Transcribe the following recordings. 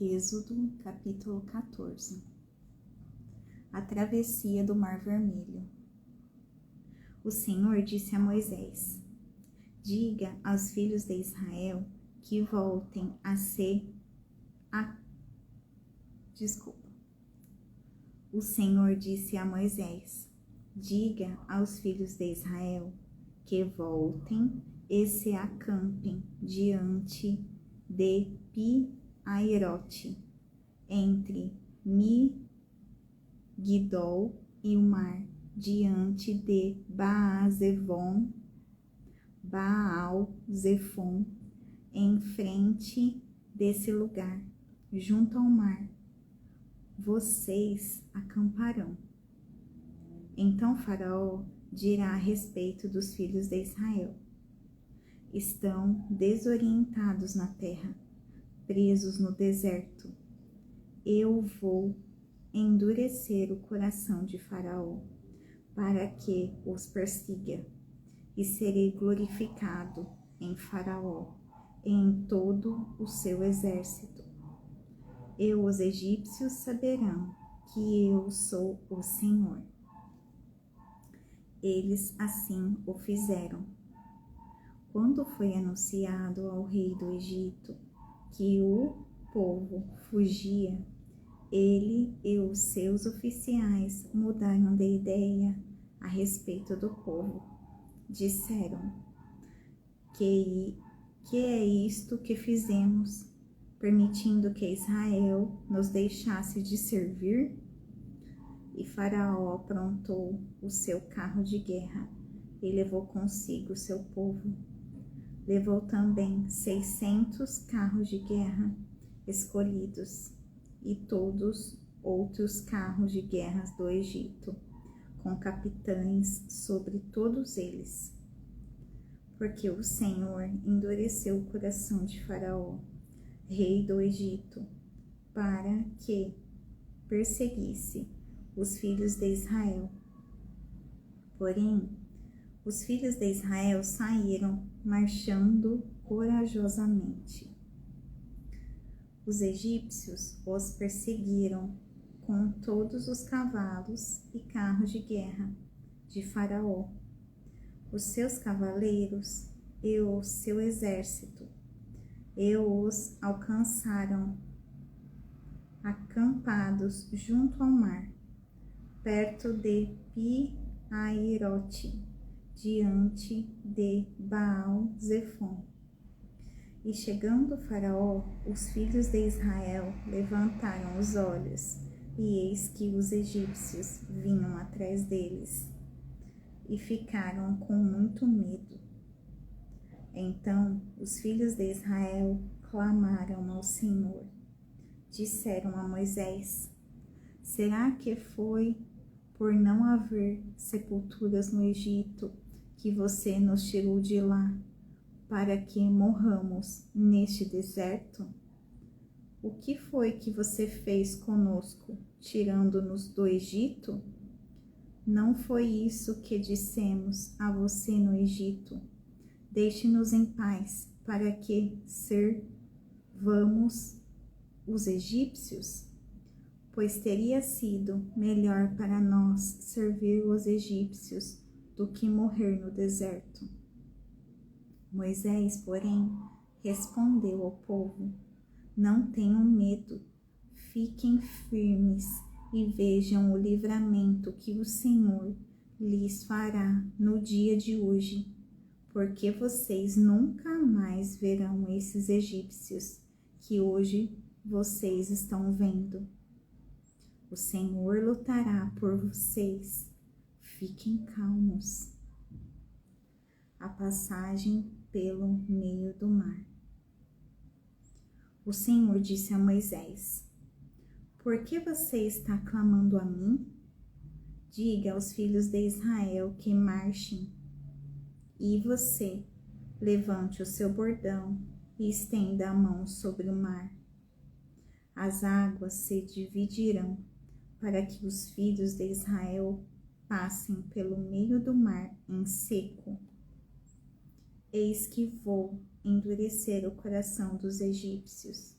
Êxodo, capítulo 14. A travessia do Mar Vermelho. O Senhor disse a Moisés: diga aos filhos de Israel que voltem O Senhor disse a Moisés: diga aos filhos de Israel que voltem e se acampem diante de Pi-Hahirote, entre Migdol e o mar, diante de Baal-Zefon, em frente desse lugar, junto ao mar. Vocês acamparão. Então Faraó dirá a respeito dos filhos de Israel: estão desorientados na terra, presos no deserto. Eu vou endurecer o coração de Faraó, para que os persiga, e serei glorificado em Faraó e em todo o seu exército. E os egípcios saberão que eu sou o Senhor. Eles assim o fizeram. Quando foi anunciado ao rei do Egito que o povo fugia, ele e os seus oficiais mudaram de ideia a respeito do povo. Disseram: que é isto que fizemos, permitindo que Israel nos deixasse de servir? E Faraó aprontou o seu carro de guerra e levou consigo o seu povo. Levou também 600 carros de guerra escolhidos e todos outros carros de guerra do Egito, com capitães sobre todos eles. Porque o Senhor endureceu o coração de Faraó, rei do Egito, para que perseguisse os filhos de Israel. Porém, os filhos de Israel saíram marchando corajosamente. Os egípcios os perseguiram com todos os cavalos e carros de guerra de Faraó, os seus cavaleiros e o seu exército, e os alcançaram acampados junto ao mar, perto de Pi-Hahirote, diante de Baal-Zefon. E chegando Faraó, os filhos de Israel levantaram os olhos, e eis que os egípcios vinham atrás deles, e ficaram com muito medo. Então os filhos de Israel clamaram ao Senhor. Disseram a Moisés: será que foi por não haver sepulturas no Egito que você nos tirou de lá, para que morramos neste deserto? O que foi que você fez conosco, tirando-nos do Egito? Não foi isso que dissemos a você no Egito: deixe-nos em paz, para que servamos os egípcios? Pois teria sido melhor para nós servir os egípcios do que morrer no deserto. Moisés, porém, respondeu ao povo: não tenham medo, fiquem firmes e vejam o livramento que o Senhor lhes fará no dia de hoje, porque vocês nunca mais verão esses egípcios que hoje vocês estão vendo. O Senhor lutará por vocês, fiquem calmos. A passagem pelo meio do mar. O Senhor disse a Moisés: por que você está clamando a mim? Diga aos filhos de Israel que marchem. E você, levante o seu bordão e estenda a mão sobre o mar. As águas se dividirão, para que os filhos de Israel passem pelo meio do mar em seco. Eis que vou endurecer o coração dos egípcios,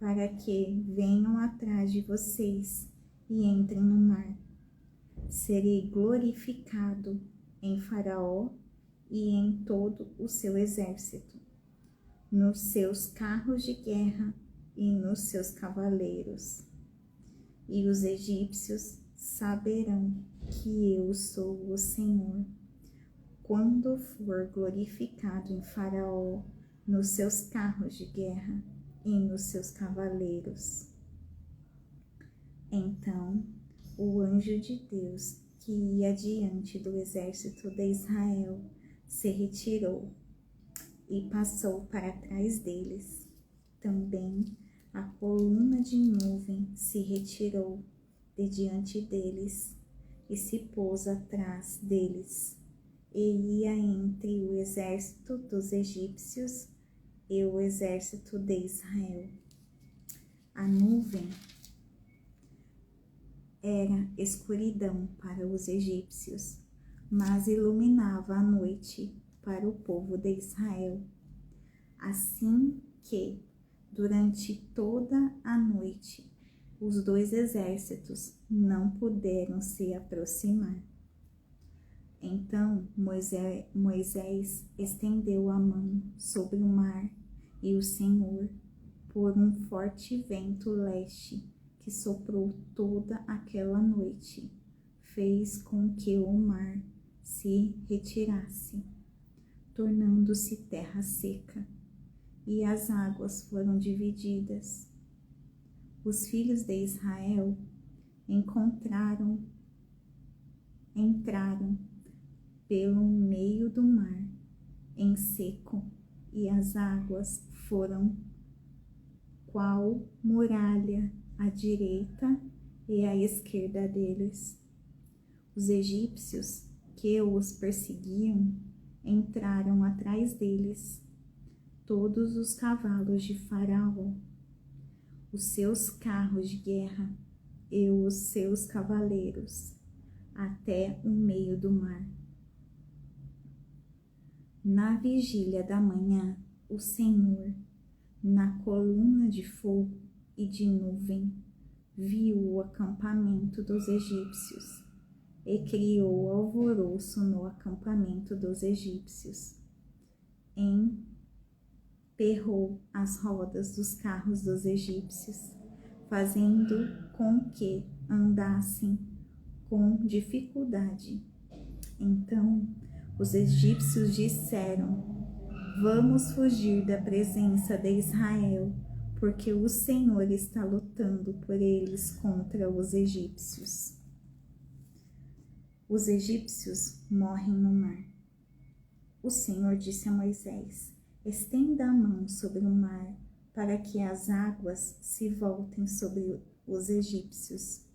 para que venham atrás de vocês e entrem no mar. Serei glorificado em Faraó e em todo o seu exército, nos seus carros de guerra e nos seus cavaleiros. E os egípcios saberão que eu sou o Senhor, quando for glorificado em Faraó, nos seus carros de guerra e nos seus cavaleiros. Então, o anjo de Deus, que ia diante do exército de Israel, se retirou e passou para trás deles. Também a coluna de nuvem se retirou de diante deles e se pôs atrás deles, e ia entre o exército dos egípcios e o exército de Israel. A nuvem era escuridão para os egípcios, mas iluminava a noite para o povo de Israel. Assim que, durante toda a noite, os dois exércitos não puderam se aproximar. Então Moisés estendeu a mão sobre o mar, e o Senhor, por um forte vento leste que soprou toda aquela noite, fez com que o mar se retirasse, tornando-se terra seca, e as águas foram divididas. Os filhos de Israel entraram pelo meio do mar em seco, e as águas foram qual muralha à direita e à esquerda deles. Os egípcios que os perseguiam entraram atrás deles, todos os cavalos de Faraó, os seus carros de guerra e os seus cavaleiros, até o meio do mar. Na vigília da manhã, o Senhor, na coluna de fogo e de nuvem, viu o acampamento dos egípcios e criou alvoroço no acampamento dos egípcios. Emperrou as rodas dos carros dos egípcios, fazendo com que andassem com dificuldade. Então os egípcios disseram: vamos fugir da presença de Israel, porque o Senhor está lutando por eles contra os egípcios. Os egípcios morrem no mar. O Senhor disse a Moisés: estenda a mão sobre o mar, para que as águas se voltem sobre os egípcios,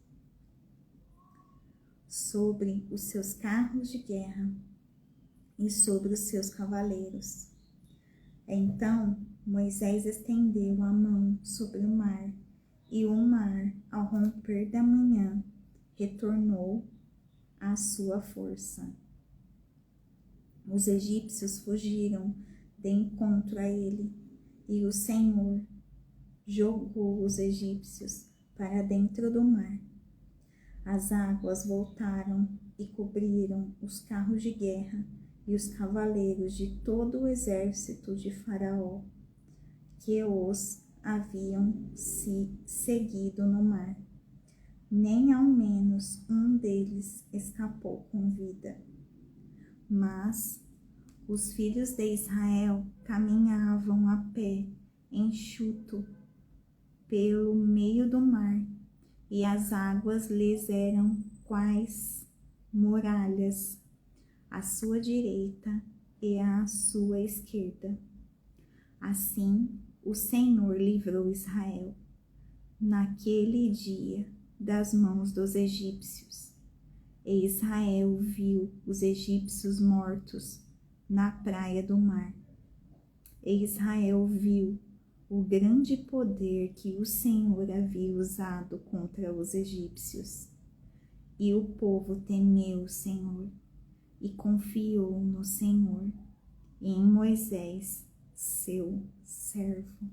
sobre os seus carros de guerra e sobre os seus cavaleiros. Então Moisés estendeu a mão sobre o mar, e o mar, ao romper da manhã, retornou à sua força. Os egípcios fugiram de encontro a ele, e o Senhor jogou os egípcios para dentro do mar. As águas voltaram e cobriram os carros de guerra e os cavaleiros de todo o exército de Faraó, que os haviam se seguido no mar. Nem ao menos um deles escapou com vida. Mas os filhos de Israel caminhavam a pé enxuto pelo meio do mar, e as águas lhes eram quais muralhas à sua direita e à sua esquerda. Assim o Senhor livrou Israel naquele dia das mãos dos egípcios, e Israel viu os egípcios mortos na praia do mar. E Israel viu o grande poder que o Senhor havia usado contra os egípcios. E o povo temeu o Senhor e confiou no Senhor e em Moisés, seu servo.